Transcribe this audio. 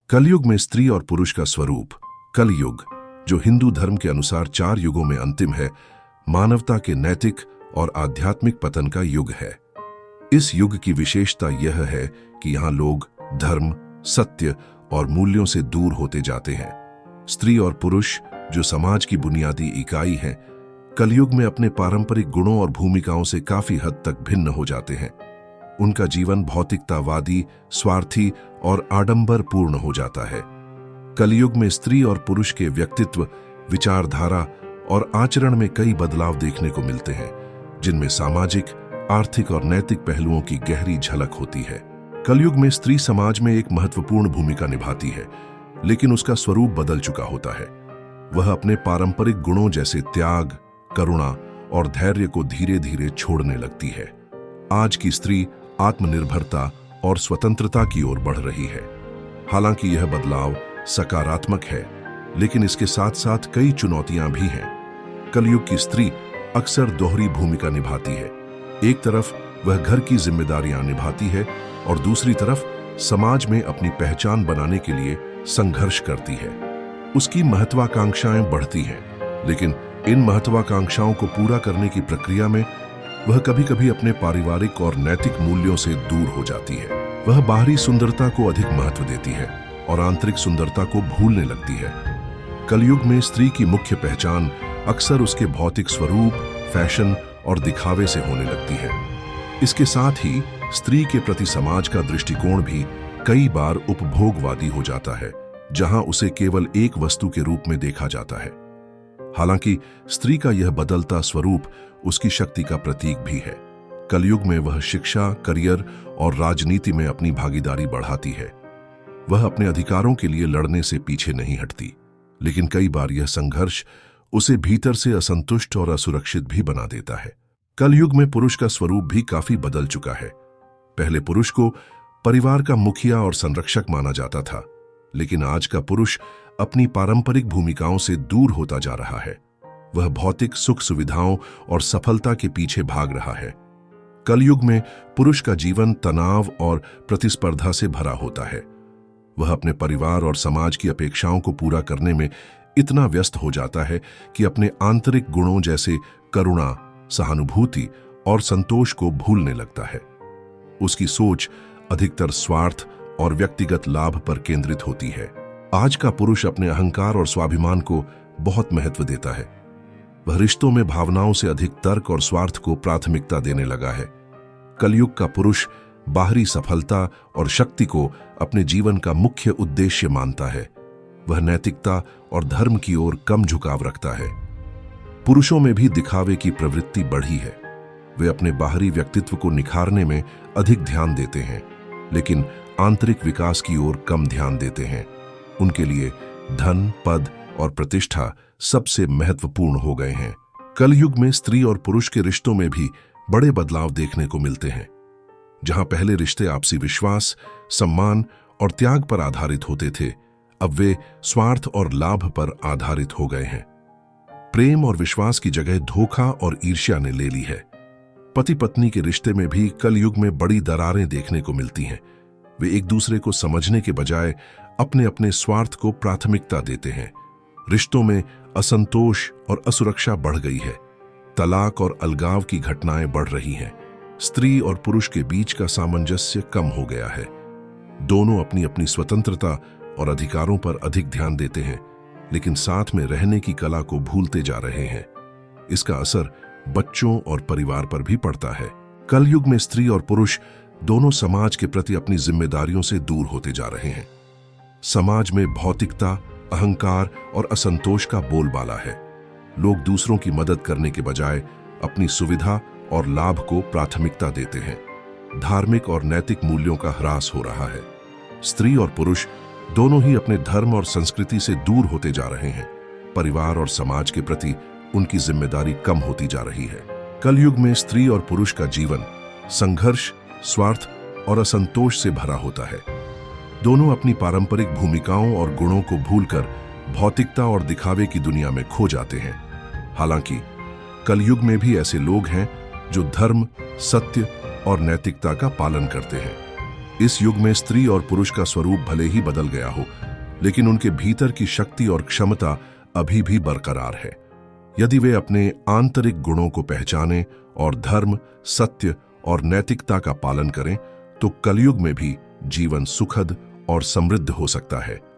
कलयुग में स्त्री और पुरुष का स्वरूप। कलयुग, जो हिंदू धर्म के अनुसार 4 युगों में अंतिम है, मानवता के नैतिक और आध्यात्मिक पतन का युग है। इस युग की विशेषता यह है कि यहाँ लोग धर्म, सत्य और मूल्यों से दूर होते जाते हैं। स्त्री और पुरुष, जो समाज की बुनियादी इकाई हैं, कलयुग में अपने पारंपरिक गुणों और भूमिकाओं से काफी हद तक भिन्न हो जाते हैं। उनका जीवन भौतिकतावादी, स्वार्थी और आडंबरपूर्ण हो जाता है। कलयुग में स्त्री और पुरुष के व्यक्तित्व, विचारधारा और आचरण में कई बदलाव देखने को मिलते हैं, जिनमें सामाजिक, आर्थिक और नैतिक पहलुओं की गहरी झलक होती है। कलयुग में स्त्री समाज में एक महत्वपूर्ण भूमिका निभाती है, लेकिन उसका स्वरूप बदल चुका होता है। वह अपने पारंपरिक गुणों जैसे त्याग, करुणा और धैर्य को धीरे धीरे छोड़ने लगती है। आज की स्त्री आत्मनिर्भरता और स्वतंत्रता की ओर बढ़ रही है। हालांकि यह बदलाव सकारात्मक है, लेकिन इसके साथ साथ कई चुनौतियां भी हैं। कलयुग की स्त्री अक्सर दोहरी भूमिका निभाती है। एक तरफ वह घर की जिम्मेदारियां निभाती है और दूसरी तरफ समाज में अपनी पहचान बनाने के लिए संघर्ष करती है। उसकी महत्वाकांक्षाएं बढ़ती हैं, लेकिन इन महत्वाकांक्षाओं को पूरा करने की प्रक्रिया में वह कभी-कभी अपने पारिवारिक और नैतिक मूल्यों से दूर हो जाती है। वह बाहरी सुंदरता को अधिक महत्व देती है और आंतरिक सुंदरता को भूलने लगती है। कलयुग में स्त्री की मुख्य पहचान अक्सर उसके भौतिक स्वरूप, फैशन और दिखावे से होने लगती है। इसके साथ ही स्त्री के प्रति समाज का दृष्टिकोण भी कई बार उपभोगवादी हो जाता है, जहां उसे केवल एक वस्तु के रूप में देखा जाता है। हालांकि स्त्री का यह बदलता स्वरूप उसकी शक्ति का प्रतीक भी है। कलयुग में वह शिक्षा, करियर और राजनीति में अपनी भागीदारी बढ़ाती है। वह अपने अधिकारों के लिए लड़ने से पीछे नहीं हटती, लेकिन कई बार यह संघर्ष उसे भीतर से असंतुष्ट और असुरक्षित भी बना देता है। कलयुग में पुरुष का स्वरूप भी काफी बदल चुका है। पहले पुरुष को परिवार का मुखिया और संरक्षक माना जाता था, लेकिन आज का पुरुष अपनी पारंपरिक भूमिकाओं से दूर होता जा रहा है। वह भौतिक सुख सुविधाओं और सफलता के पीछे भाग रहा है। कलयुग में पुरुष का जीवन तनाव और प्रतिस्पर्धा से भरा होता है। वह अपने परिवार और समाज की अपेक्षाओं को पूरा करने में इतना व्यस्त हो जाता है कि अपने आंतरिक गुणों जैसे करुणा, सहानुभूति और संतोष को भूलने लगता है। उसकी सोच अधिकतर स्वार्थ और व्यक्तिगत लाभ पर केंद्रित होती है। आज का पुरुष अपने अहंकार और स्वाभिमान को बहुत महत्व देता है। वह रिश्तों में भावनाओं से अधिक तर्क और स्वार्थ को प्राथमिकता देने लगा है। कलयुग का पुरुष बाहरी सफलता और शक्ति को अपने जीवन का मुख्य उद्देश्य मानता है। वह नैतिकता और धर्म की ओर कम झुकाव रखता है। पुरुषों में भी दिखावे की प्रवृत्ति बढ़ी है। वे अपने बाहरी व्यक्तित्व को निखारने में अधिक ध्यान देते हैं, लेकिन आंतरिक विकास की ओर कम ध्यान देते हैं। उनके लिए धन, पद और प्रतिष्ठा सबसे महत्वपूर्ण हो गए हैं। कलयुग में स्त्री और पुरुष के रिश्तों में भी बड़े बदलाव देखने को मिलते हैं। जहां पहले रिश्ते आपसी विश्वास, सम्मान और त्याग पर आधारित होते थे, अब वे स्वार्थ और लाभ पर आधारित हो गए हैं। प्रेम और विश्वास की जगह धोखा और ईर्ष्या ने ले ली है। पति पत्नी के रिश्ते में भी कलयुग में बड़ी दरारें देखने को मिलती हैं। वे एक दूसरे को समझने के बजाय अपने अपने स्वार्थ को प्राथमिकता देते हैं। रिश्तों में असंतोष और असुरक्षा बढ़ गई है। तलाक और अलगाव की घटनाएं बढ़ रही हैं। स्त्री और पुरुष के बीच का सामंजस्य कम हो गया है। दोनों अपनी अपनी स्वतंत्रता और अधिकारों पर अधिक ध्यान देते हैं, लेकिन साथ में रहने की कला को भूलते जा रहे हैं। इसका असर बच्चों और परिवार पर भी पड़ता है। कलयुग में स्त्री और पुरुष दोनों समाज के प्रति अपनी जिम्मेदारियों से दूर होते जा रहे हैं। समाज में भौतिकता, अहंकार और असंतोष का बोलबाला है। लोग दूसरों की मदद करने के बजाय अपनी सुविधा और लाभ को प्राथमिकता देते हैं। धार्मिक और नैतिक मूल्यों का ह्रास हो रहा है। स्त्री और पुरुष दोनों ही अपने धर्म और संस्कृति से दूर होते जा रहे हैं। परिवार और समाज के प्रति उनकी जिम्मेदारी कम होती जा रही है। कलयुग में स्त्री और पुरुष का जीवन संघर्ष, स्वार्थ और असंतोष से भरा होता है। दोनों अपनी पारंपरिक भूमिकाओं और गुणों को भूलकर भौतिकता और दिखावे की दुनिया में खो जाते हैं। हालांकि कलयुग में भी ऐसे लोग हैं जो धर्म, सत्य और नैतिकता का पालन करते हैं। इस युग में स्त्री और पुरुष का स्वरूप भले ही बदल गया हो, लेकिन उनके भीतर की शक्ति और क्षमता अभी भी बरकरार है। यदि वे अपने आंतरिक गुणों को पहचानें और धर्म, सत्य और नैतिकता का पालन करें, तो कलयुग में भी जीवन सुखद और समृद्ध हो सकता है।